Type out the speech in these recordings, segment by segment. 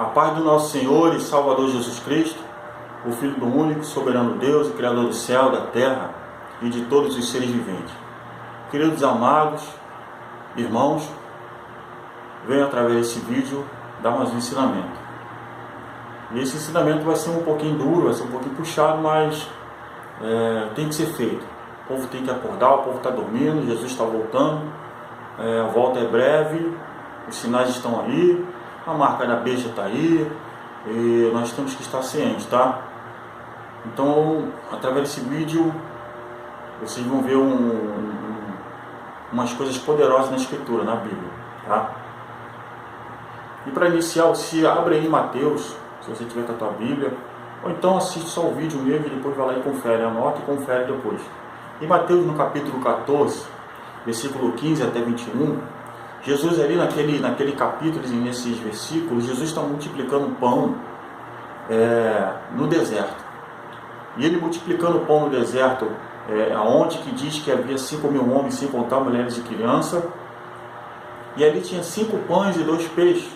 A paz do nosso Senhor e Salvador Jesus Cristo, o Filho do único, soberano Deus e Criador do céu, da terra e de todos os seres viventes. Queridos amados, irmãos, venho através desse vídeo dar mais um ensinamento. E esse ensinamento vai ser um pouquinho duro, vai ser um pouquinho puxado, mas tem que ser feito. O povo tem que acordar, o povo está dormindo, Jesus está voltando, a volta é breve, os sinais estão aí, a marca da besta está aí, e nós temos que estar cientes, tá? Então, através desse vídeo, vocês vão ver umas coisas poderosas na Escritura, na Bíblia, tá? E para iniciar, você abre aí em Mateus, se você tiver com a tua Bíblia, ou então assiste só o vídeo mesmo e depois vai lá e confere, anota e confere depois. Em Mateus, no capítulo 14, versículo 15 até 21, Jesus ali naquele capítulo, nesses versículos, Jesus está multiplicando pão no deserto. E ele multiplicando o pão no deserto, aonde que diz que havia 5.000 homens, sem contar mulheres e crianças, e ali tinha 5 pães e 2 peixes.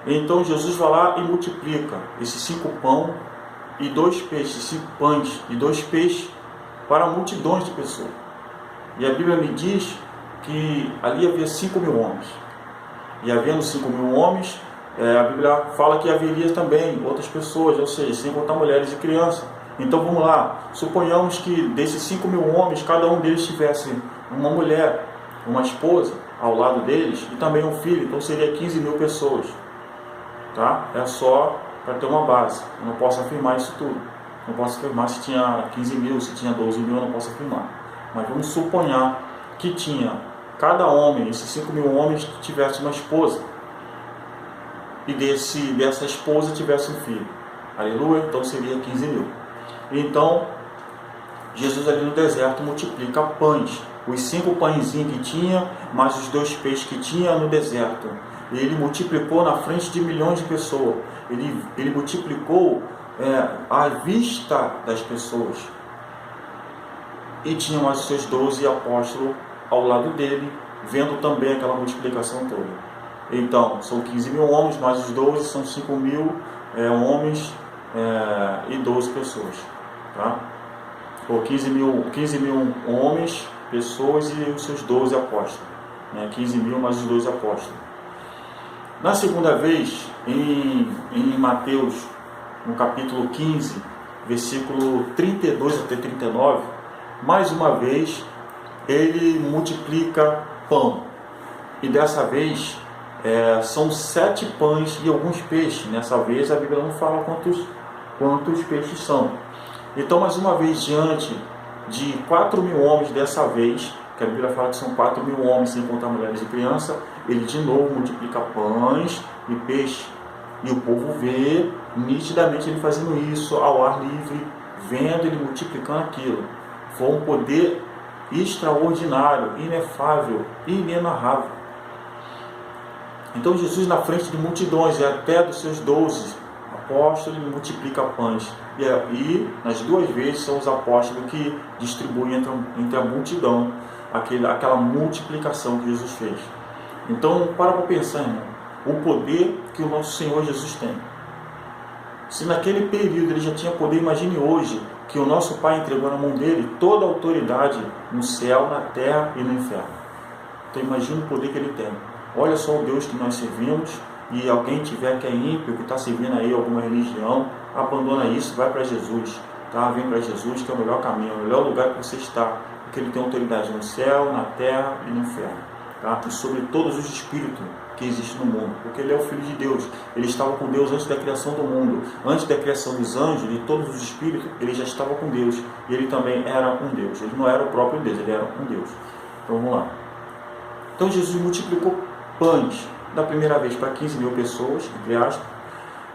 Então Jesus vai lá e multiplica esses 5 pães e 2 peixes, 5 pães e 2 peixes para multidões de pessoas. E a Bíblia me diz que ali havia 5.000 homens. E havendo 5.000 homens, a Bíblia fala que haveria também outras pessoas, ou seja, sem contar mulheres e crianças. Então vamos lá, suponhamos que desses 5.000 homens, cada um deles tivesse uma mulher, uma esposa ao lado deles e também um filho, então seria 15.000 pessoas. Tá? É só para ter uma base, eu não posso afirmar isso tudo. Não posso afirmar se tinha 15.000, se tinha 12.000, eu não posso afirmar. Mas vamos suponhar que tinha cada homem, esses 5.000 homens, que tivesse uma esposa. E dessa esposa tivesse um filho. Aleluia, então seria 15.000. Então, Jesus ali no deserto multiplica pães. Os 5 pãezinhos que tinha, mais os 2 peixes que tinha no deserto. Ele multiplicou na frente de milhões de pessoas. Ele multiplicou à vista das pessoas. E tinha mais os seus 12 apóstolos ao lado dele, vendo também aquela multiplicação toda. Então, são 15.000 homens, mais os 12, são 5.000 homens e 12 pessoas. Tá? Ou 15.000 homens, pessoas e os seus 12 apóstolos. 15.000 mais os 12 apóstolos. Na segunda vez, em Mateus, no capítulo 15, versículo 32 até 39, mais uma vez, ele multiplica pão. E dessa vez, são 7 pães e alguns peixes. Nessa vez, a Bíblia não fala quantos peixes são. Então, mais uma vez, diante de 4.000 homens dessa vez, que a Bíblia fala que são 4.000 homens, sem contar mulheres e crianças, ele de novo multiplica pães e peixe. E o povo vê nitidamente ele fazendo isso ao ar livre, vendo ele multiplicando aquilo. Foi um poder extraordinário, inefável, inenarrável. Então Jesus, na frente de multidões e até dos seus 12 apóstolos, ele multiplica pães. E nas 2 vezes são os apóstolos que distribuem entre a multidão aquela multiplicação que Jesus fez. Então, para pensar, irmão, o poder que o nosso Senhor Jesus tem. Se naquele período ele já tinha poder, imagine hoje que o nosso Pai entregou na mão dele toda a autoridade no céu, na terra e no inferno. Então imagine o poder que ele tem. Olha só o Deus que nós servimos, e alguém tiver que é ímpio, que está servindo aí alguma religião, abandona isso, vai para Jesus, tá? Vem para Jesus, que é o melhor caminho, o melhor lugar que você está, porque ele tem autoridade no céu, na terra e no inferno, tá? E sobre todos os espíritos que existem no mundo, porque ele é o Filho de Deus. Ele estava com Deus antes da criação do mundo, antes da criação dos anjos e todos os espíritos. Ele já estava com Deus, e ele também era um Deus. Ele não era o próprio Deus, ele era um Deus. Então vamos lá. Então Jesus multiplicou pães da primeira vez para 15.000 pessoas, entre aspas,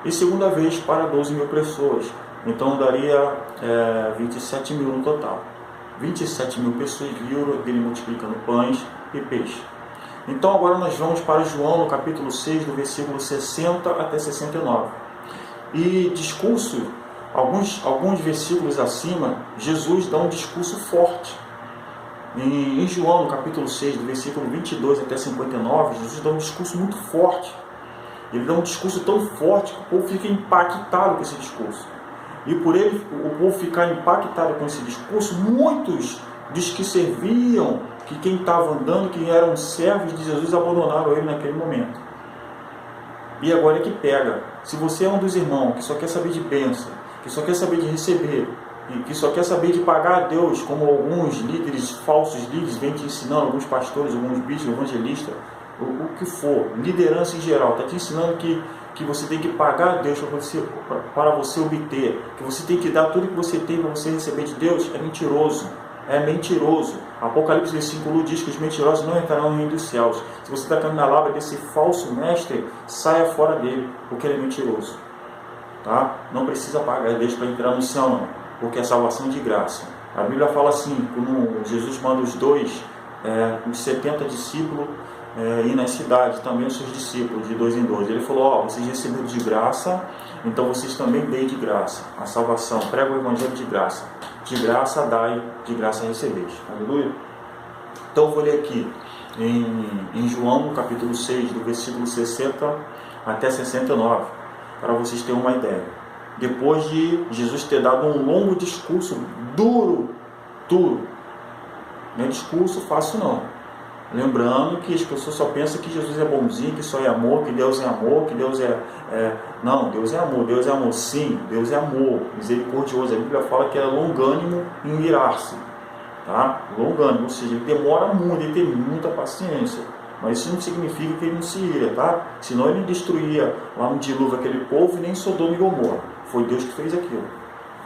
e segunda vez para 12.000 pessoas. Então daria 27.000 no total. 27.000 pessoas viram ele multiplicando pães e peixe. Então agora nós vamos para João, no capítulo 6, do versículo 60 até 69. E discurso, alguns versículos acima, Jesus dá um discurso forte. Em João, no capítulo 6, do versículo 22 até 59, Jesus dá um discurso muito forte. Ele dá um discurso tão forte que o povo fica impactado com esse discurso. E por o povo ficar impactado com esse discurso, muitos dos que serviam, que quem estava andando, que eram servos de Jesus, abandonaram ele naquele momento. E agora é que pega. Se você é um dos irmãos que só quer saber de bênção, que só quer saber de receber, e que só quer saber de pagar a Deus, como alguns líderes, falsos líderes, vêm te ensinando, alguns pastores, alguns bispos, evangelistas, o que for, liderança em geral, está te ensinando que você tem que pagar a Deus para você obter, que você tem que dar tudo que você tem para você receber de Deus, é mentiroso. É mentiroso. Apocalipse versículo diz que os mentirosos não entrarão no reino dos céus. Se você está caindo na lábia desse falso mestre, saia fora dele, porque ele é mentiroso. Tá? Não precisa pagar a Deus para entrar no céu, não, porque é salvação de graça. A Bíblia fala assim, quando Jesus manda os 70 discípulos, ir nas cidades, também os seus discípulos, de 2 em 2. Ele falou, vocês receberam de graça, então vocês também deem de graça a salvação, prega o evangelho de graça dai, de graça recebeis. Aleluia. Então eu vou ler aqui em João, no capítulo 6, do versículo 60 até 69, para vocês terem uma ideia. Depois de Jesus ter dado um longo discurso duro, não é discurso fácil não. Lembrando que as pessoas só pensam que Jesus é bonzinho, que só é amor, que Deus é amor, que Deus Não, Deus é amor, sim, Deus é amor, misericordioso. A Bíblia fala que é longânimo em irar-se, tá? Longânimo, ou seja, ele demora muito, ele tem muita paciência. Mas isso não significa que ele não se ira, tá? Senão ele destruía lá no dilúvio aquele povo e nem Sodoma e Gomorra. Foi Deus que fez aquilo,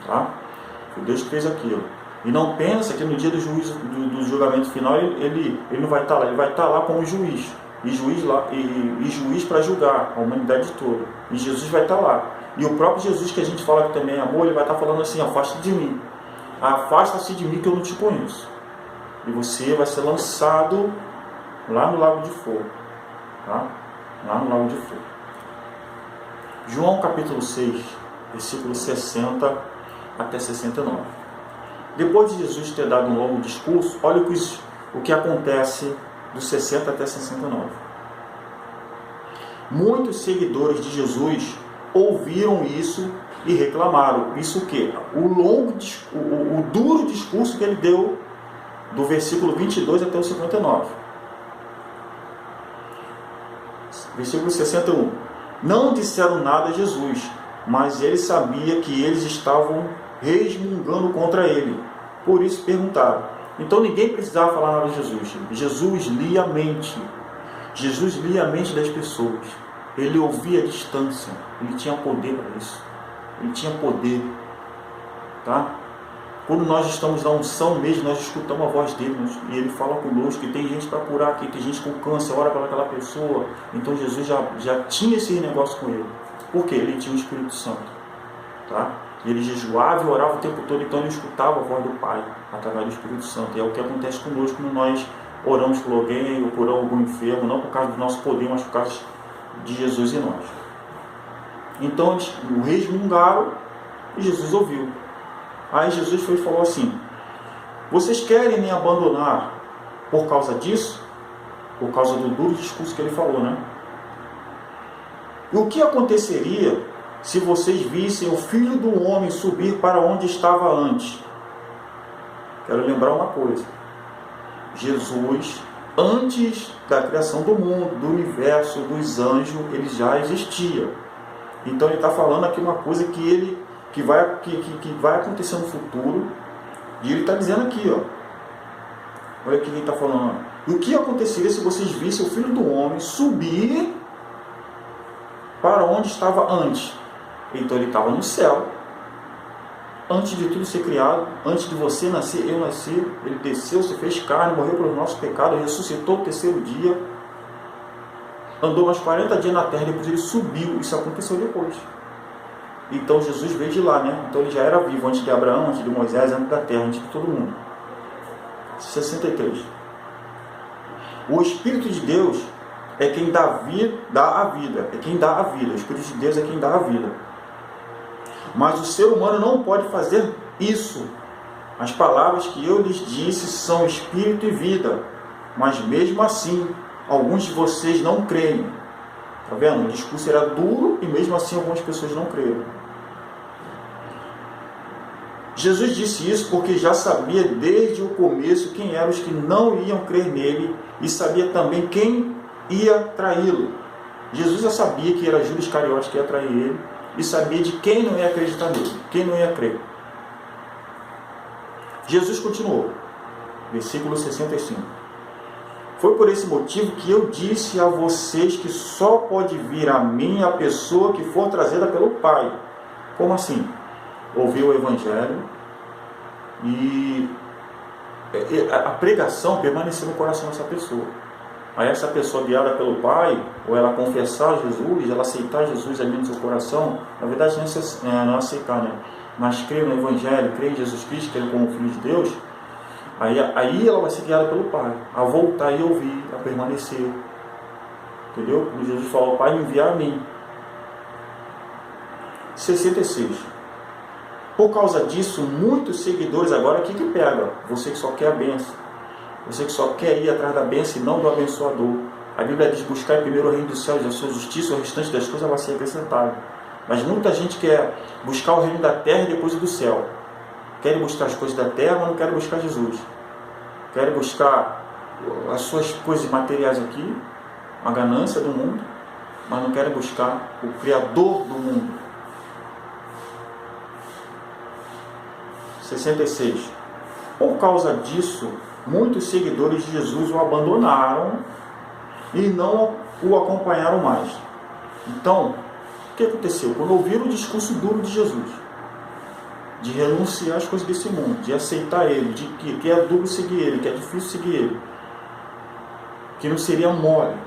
tá? Foi Deus que fez aquilo. E não pensa que no dia do julgamento final ele não vai estar lá, ele vai estar lá como juiz. E juiz para julgar a humanidade toda. E Jesus vai estar lá. E o próprio Jesus, que a gente fala que também é amor, ele vai estar falando assim, afasta de mim. Afasta-se de mim que eu não te conheço. E você vai ser lançado lá no lago de fogo. Tá? Lá no lago de fogo. João capítulo 6, versículo 60 até 69. Depois de Jesus ter dado um longo discurso, olha o que acontece dos 60 até 69. Muitos seguidores de Jesus ouviram isso e reclamaram. Isso o quê? O duro discurso que ele deu do versículo 22 até o 59. Versículo 61. Não disseram nada a Jesus, mas ele sabia que eles estavam resmungando contra ele. Por isso perguntaram. Então ninguém precisava falar nada de Jesus. Jesus lia a mente. Jesus lia a mente das pessoas. Ele ouvia a distância. Ele tinha poder para isso. Ele tinha poder. Tá? Quando nós estamos na unção mesmo, nós escutamos a voz dele. E ele fala conosco. E tem gente para curar aqui. Tem gente com câncer. Ora para aquela pessoa. Então Jesus já tinha esse negócio com ele. Por quê? Ele tinha o Espírito Santo. Tá? Ele jejuava e orava o tempo todo, então ele escutava a voz do Pai através do Espírito Santo. E é o que acontece conosco quando nós oramos por alguém ou por algum enfermo, não por causa do nosso poder, mas por causa de Jesus em nós. Então eles o resmungaram e Jesus ouviu. Aí Jesus foi e falou assim: vocês querem me abandonar por causa disso? Por causa do duro discurso que ele falou, né? E o que aconteceria se vocês vissem o Filho do Homem subir para onde estava antes? Quero lembrar uma coisa. Jesus, antes da criação do mundo, do universo, dos anjos, ele já existia. Então ele está falando aqui uma coisa que vai acontecer no futuro. E ele está dizendo aqui, olha o que ele está falando. E o que aconteceria se vocês vissem o Filho do Homem subir para onde estava antes? Então ele estava no céu, antes de tudo ser criado, antes de você nascer, eu nasci, ele desceu, se fez carne, morreu pelos nossos pecados, ressuscitou no terceiro dia, andou mais 40 dias na terra, depois ele subiu. Isso aconteceu depois. Então Jesus veio de lá, né? Então ele já era vivo antes de Abraão, antes de Moisés, antes da terra, antes de todo mundo. 63. O Espírito de Deus é quem dá a vida, é quem dá a vida. O Espírito de Deus é quem dá a vida. Mas o ser humano não pode fazer isso. As palavras que eu lhes disse são espírito e vida. Mas mesmo assim, alguns de vocês não creem. Tá vendo? O discurso era duro e mesmo assim algumas pessoas não creram. Jesus disse isso porque já sabia desde o começo quem eram os que não iam crer nele e sabia também quem ia traí-lo. Jesus já sabia que era Judas Iscariote que ia trair ele e sabia de quem não ia acreditar nele, quem não ia crer. Jesus continuou, versículo 65. Foi por esse motivo que eu disse a vocês que só pode vir a mim a pessoa que for trazida pelo Pai. Como assim? Ouviu o Evangelho e a pregação permaneceu no coração dessa pessoa. Aí essa pessoa guiada pelo Pai, ou ela confessar Jesus, ela aceitar Jesus ali no seu coração, na verdade não é aceitar, né? Mas crer no Evangelho, crer em Jesus Cristo, que ele como Filho de Deus, aí ela vai ser guiada pelo Pai, a voltar e ouvir, a permanecer. Entendeu? Quando Jesus fala, o Pai me envia a mim. 66. Por causa disso, muitos seguidores agora, o que pega? Você que só quer a bênção. Você que só quer ir atrás da bênção e não do abençoador. A Bíblia diz, buscar primeiro o reino dos céus e a sua justiça, o restante das coisas vai ser acrescentado. Mas muita gente quer buscar o reino da terra e depois o do céu. Querem buscar as coisas da terra, mas não querem buscar Jesus. Querem buscar as suas coisas materiais aqui, a ganância do mundo, mas não querem buscar o Criador do mundo. 66. Por causa disso, muitos seguidores de Jesus o abandonaram e não o acompanharam mais. Então, o que aconteceu? Quando ouviram o discurso duro de Jesus, de renunciar às coisas desse mundo, de aceitar ele, de que é duro seguir ele, que é difícil seguir ele, que não seria mole.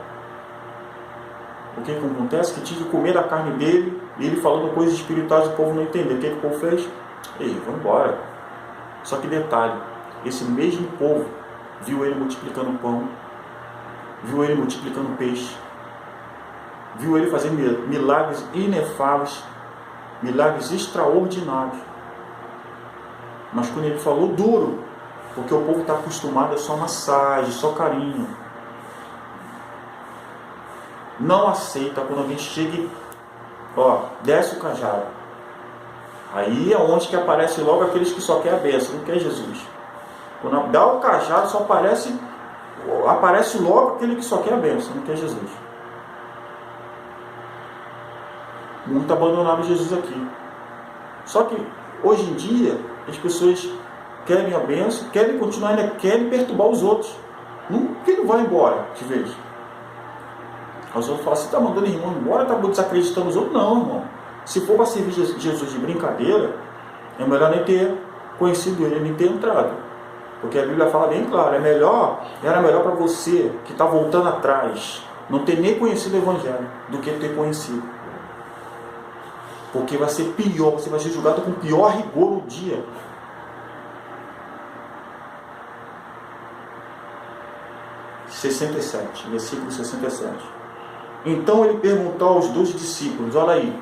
O que acontece? Que tinha que comer a carne dele, e ele falando coisas espirituais, o povo não entendeu. O que o povo fez? Ei, vamos embora. Só que detalhe, esse mesmo povo viu ele multiplicando pão, viu ele multiplicando peixe, viu ele fazer milagres inefáveis, milagres extraordinários. Mas quando ele falou duro, porque o povo está acostumado a só massagem, só carinho, não aceita quando alguém chega e desce o cajado. Aí é onde que aparece logo aqueles que só querem a bênção, não quer Jesus. Quando dá o cajado, só aparece logo aquele que só quer a bênção, não quer Jesus. Muito abandonaram Jesus aqui. Só que hoje em dia as pessoas querem a bênção, querem continuar, ainda querem perturbar os outros. Quem não vai embora de vez? Os outros falam, você está mandando o irmão embora, está desacreditando os outros? Não, irmão. Se for para servir Jesus de brincadeira, é melhor nem ter conhecido ele, nem ter entrado. Porque a Bíblia fala bem claro, era melhor para você que está voltando atrás, não ter nem conhecido o Evangelho, do que ter conhecido. Porque vai ser pior, você vai ser julgado com pior rigor no dia. Versículo 67. Então ele perguntou aos 12 discípulos, olha aí,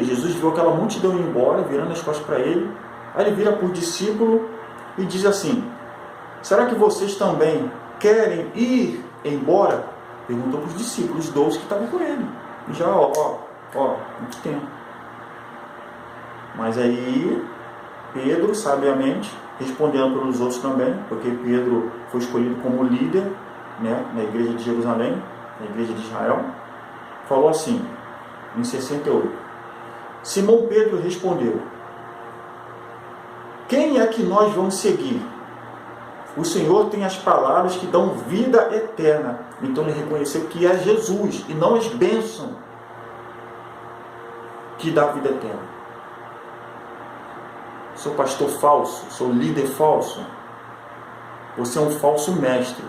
Jesus viu aquela multidão ir embora, virando as costas para ele. Aí ele vira para o discípulo e diz assim, será que vocês também querem ir embora? Perguntou para os discípulos, os 12 que estavam com ele. E já, muito tempo. Mas aí, Pedro, sabiamente, respondendo pelos outros também, porque Pedro foi escolhido como líder, né, na igreja de Jerusalém, na igreja de Israel, falou assim, em 68. Simão Pedro respondeu, quem é que nós vamos seguir? O Senhor tem as palavras que dão vida eterna. Então ele reconheceu que é Jesus e não as bênçãos que dá vida eterna. Sou pastor falso, sou líder falso. Você é um falso mestre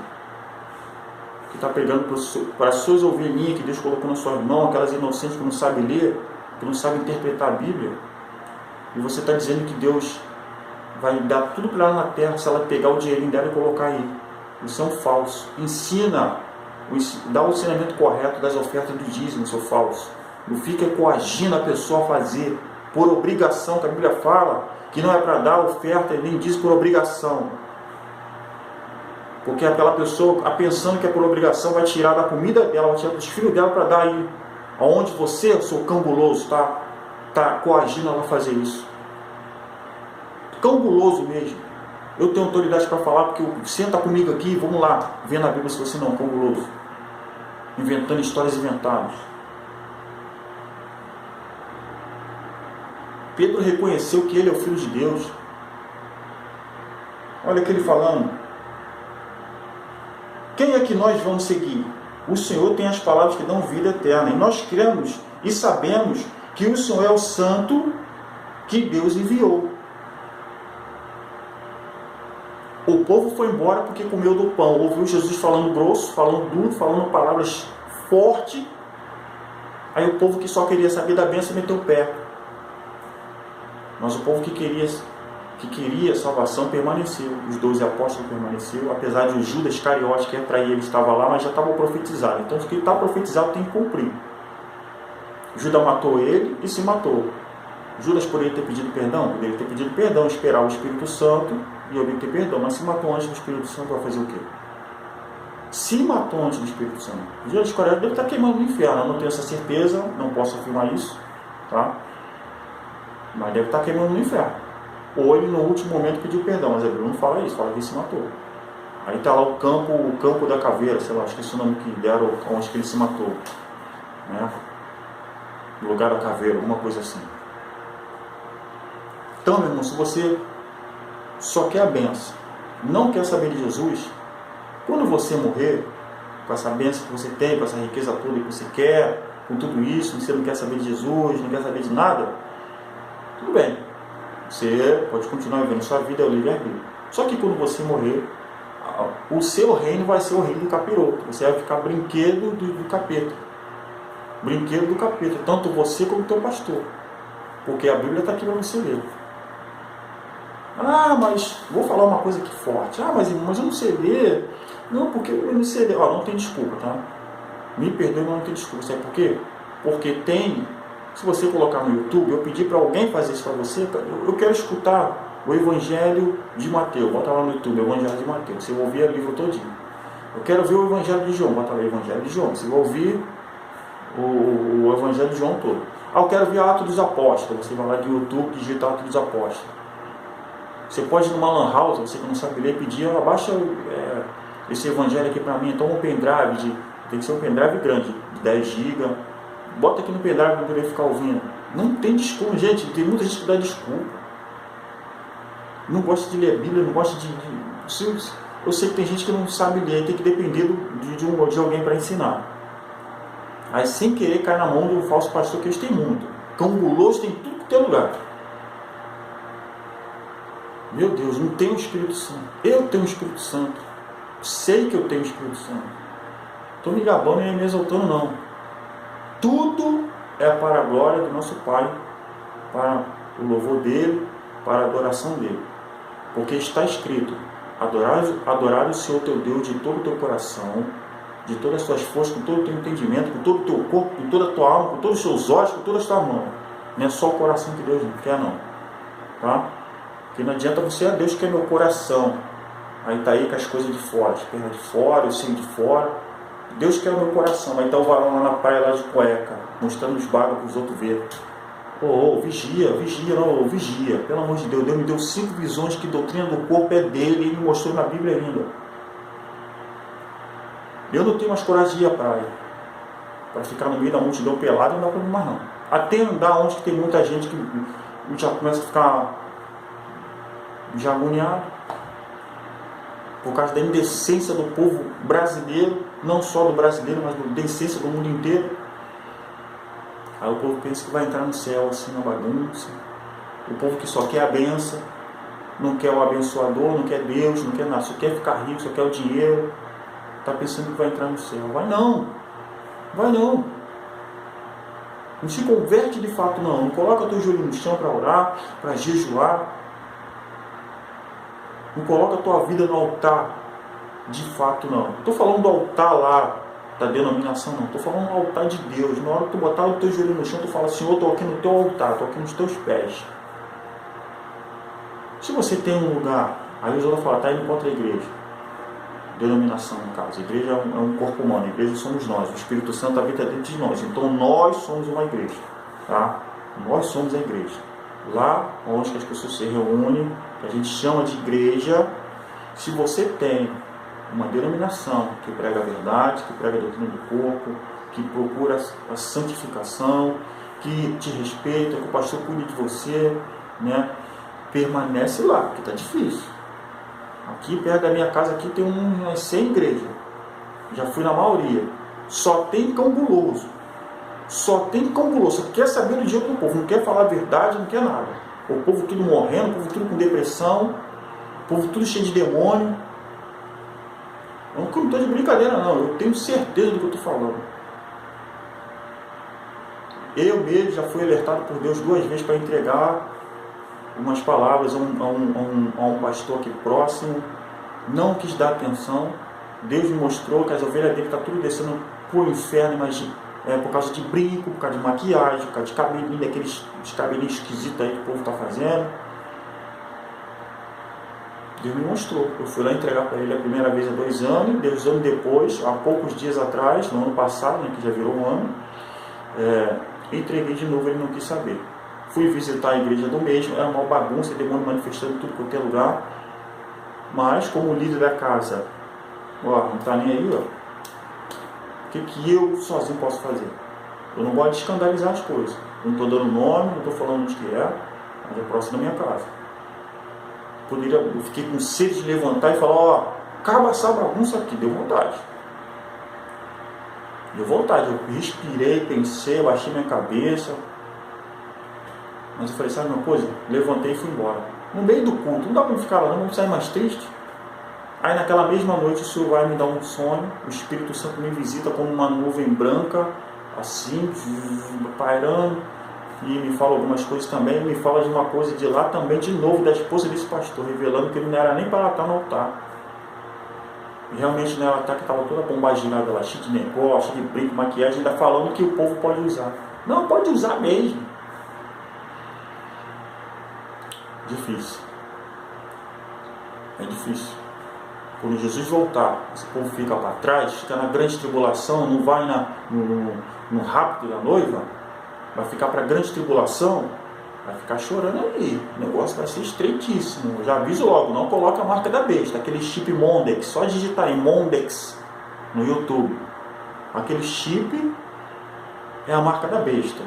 que está pegando para as suas ovelhinhas que Deus colocou na sua mão, aquelas inocentes que não sabem ler, que não sabem interpretar a Bíblia, e você está dizendo que Deus vai dar tudo para ela na terra se ela pegar o dinheirinho dela e colocar aí. Você é um falso. Dá o ensinamento correto das ofertas do dízimo, seu falso. Não fica coagindo a pessoa a fazer por obrigação, que a Bíblia fala que não é para dar oferta nem dízimo por obrigação. Porque aquela pessoa, pensando que é por obrigação, vai tirar da comida dela, vai tirar dos filhos dela para dar aí. Aonde você, seu cambuloso, está coagindo ela a fazer isso. Cambuloso mesmo. Eu tenho autoridade para falar, porque senta comigo aqui, vamos lá, vê na Bíblia se você não é cambuloso. Inventando histórias inventadas. Pedro reconheceu que ele é o Filho de Deus. Olha que ele falando. Quem é que nós vamos seguir? O Senhor tem as palavras que dão vida eterna. E nós cremos e sabemos que o Senhor é o Santo que Deus enviou. O povo foi embora porque comeu do pão. Ouviu Jesus falando grosso, falando duro, falando palavras fortes. Aí o povo que só queria saber da bênção meteu o pé. Mas o povo que queria salvação permaneceu. Os 12 apóstolos permaneceram. Apesar de o Judas Iscariote que ia trair, ele estava lá, mas já estava profetizado. Então, o que está profetizado tem que cumprir. Judas matou ele e se matou. Judas poderia ter pedido perdão? Poderia ter pedido perdão, esperar o Espírito Santo e obter perdão. Mas se matou antes do Espírito Santo, vai fazer o quê? Se matou antes do Espírito Santo. Judas Iscariote deve estar queimando no inferno. Eu não tenho essa certeza, não posso afirmar isso. Tá? Mas deve estar queimando no inferno. Ou ele no último momento pediu perdão, mas a Bíblia não fala isso, fala que ele se matou. Aí está lá o campo da caveira, sei lá, acho que esse é o nome que deram onde que ele se matou. Né? No lugar da caveira, alguma coisa assim. Então, meu irmão, se você só quer a bênção, não quer saber de Jesus, quando você morrer, com essa bênção que você tem, com essa riqueza toda que você quer, com tudo isso, você não quer saber de Jesus, não quer saber de nada, tudo bem. Você pode continuar vivendo sua vida, é o livre-arbítrio. Só que quando você morrer, o seu reino vai ser o reino do capiroto. Você vai ficar brinquedo do capeta. Brinquedo do capeta. Tanto você como o teu pastor. Porque a Bíblia está aqui para você ler. Ah, mas vou falar uma coisa aqui forte. Ah, mas eu não sei ler. Não, porque eu não sei ler. Ó, não tem desculpa, tá? Me perdoe, mas não tem desculpa. Sabe por quê? Porque tem... Se você colocar no YouTube, eu pedi para alguém fazer isso para você, eu quero escutar o Evangelho de Mateus. Bota lá no YouTube, o Evangelho de Mateus. Você vai ouvir o livro todinho. Eu quero ver o Evangelho de João. Bota lá o Evangelho de João. Você vai ouvir o Evangelho de João todo. Ah, eu quero ver Atos dos Apóstolos. Você vai lá no YouTube, digita Atos dos Apóstolos. Você pode ir numa lan house, você que não sabe ler, pedir, abaixa esse Evangelho aqui para mim. Então um pendrive, tem que ser um pendrive grande, de 10 GB. Bota aqui no pendrive para poder ficar ouvindo. Não tem desculpa, gente. Tem muita gente que dá desculpa. Não gosta de ler a Bíblia, não gosta de... Eu sei que tem gente que não sabe ler, tem que depender de alguém para ensinar. Aí sem querer cai na mão do falso pastor, que eles têm muito. Cambuloso tem tudo que tem lugar. Meu Deus, não tem o Espírito Santo. Eu tenho o Espírito Santo. Sei que eu tenho o Espírito Santo. Estou me gabando e me exaltando, não. Tudo é para a glória do nosso Pai, para o louvor dele, para a adoração dele. Porque está escrito: adorar o Senhor teu Deus de todo o teu coração, de todas as tuas forças, com todo o teu entendimento, com todo o teu corpo, com toda a tua alma, com todos os seus olhos, com toda a tua mão. Não é só o coração que Deus não quer, não. Tá? Porque não adianta você, Deus quer meu coração. Aí está aí com as coisas de fora, as pernas de fora, o cinto de fora. Deus quer o meu coração. Aí está o varão lá na praia, lá de cueca, mostrando os bagos para os outros verem. Vigia, vigia. Pelo amor de Deus, Deus me deu 5 visões que a doutrina do corpo é dele, e ele me mostrou na Bíblia ainda. Eu não tenho mais coragem de ir à praia. Para ficar no meio da multidão pelado, não dá para mim mais não. Até andar onde tem muita gente que já começa a ficar já agoniado. Por causa da indecência do povo brasileiro, não só do brasileiro, mas da indecência do mundo inteiro. Aí o povo pensa que vai entrar no céu assim, na bagunça. O povo que só quer a bênção, não quer o abençoador, não quer Deus, não quer nada, só quer ficar rico, só quer o dinheiro. Está pensando que vai entrar no céu. Vai não. Vai não. Não se converte de fato não. Não coloca teu joelho no chão para orar, para jejuar. Não coloca a tua vida no altar, de fato não. Não estou falando do altar lá, da denominação não. Estou falando do altar de Deus. Na hora que tu botar o teu joelho no chão, tu fala, Senhor, estou aqui no teu altar, estou aqui nos teus pés. Se você tem um lugar, aí os outros falam, está indo contra a igreja. denominação no caso. A igreja é um corpo humano, a igreja somos nós, o Espírito Santo habita dentro de nós. Então nós somos uma igreja, tá? Nós somos a igreja. Lá onde as pessoas se reúnem, que a gente chama de igreja, se você tem uma denominação que prega a verdade, que prega a doutrina do corpo, que procura a santificação, que te respeita, que o pastor cuide de você, né? Permanece lá, porque está difícil. Aqui perto da minha casa aqui tem umas 100 igrejas. Já fui na maioria. Só tem cambuloso. Só quer saber do dinheiro do povo. Não quer falar a verdade, não quer nada. O povo tudo morrendo, o povo tudo com depressão, o povo tudo cheio de demônio. Eu não estou de brincadeira não. Eu tenho certeza do que eu estou falando. Eu mesmo já fui alertado por Deus 2 vezes para entregar umas palavras a um pastor aqui próximo. Não quis dar atenção. Deus me mostrou que as ovelhas dele estão tudo descendo por inferno, mas por causa de brinco, por causa de maquiagem, por causa de cabelinho, daqueles cabelinhos esquisitos aí que o povo está fazendo. Deus me mostrou. Eu fui lá entregar para ele a primeira vez há 2 anos, 2 anos depois, há poucos dias atrás, no ano passado, né, que já virou um ano, entreguei de novo, ele não quis saber. Fui visitar a igreja do mesmo, era uma bagunça, demônio manifestando tudo quanto é lugar. Mas, como líder da casa, não está nem aí, o que eu sozinho posso fazer? Eu não gosto de escandalizar as coisas. Não estou dando nome, não estou falando onde que mas é próximo da minha casa. Eu fiquei com sede de levantar e falar, acaba essa bagunça aqui, deu vontade. Eu respirei, pensei, abaixei minha cabeça. Mas eu falei, sabe uma coisa? Levantei e fui embora. No meio do culto, não dá para ficar lá, não vamos sair mais triste. Aí naquela mesma noite o Senhor vai me dar um sonho, o Espírito Santo me visita como uma nuvem branca, assim, pairando, e me fala algumas coisas também, me fala de uma coisa de lá também, de novo, da esposa desse pastor, revelando que ele não era nem para ela estar no altar. E realmente ela está que estava toda bombaginada lá, cheia de negócio, cheia de brinco, maquiagem, ainda falando que o povo pode usar. Não, pode usar mesmo. Difícil. É difícil. Quando Jesus voltar, esse povo fica para trás, fica na grande tribulação, não vai no rapto da noiva, vai ficar para a grande tribulação, vai ficar chorando ali. O negócio vai ser estreitíssimo. Eu já aviso logo, não coloca a marca da besta, aquele chip Mondex, só digitar em Mondex no YouTube. Aquele chip é a marca da besta.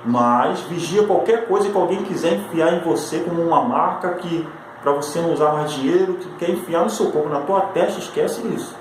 Mas vigia qualquer coisa que alguém quiser enfiar em você como uma marca que para você não usar mais dinheiro, que quer enfiar no seu corpo, na tua testa, esquece isso.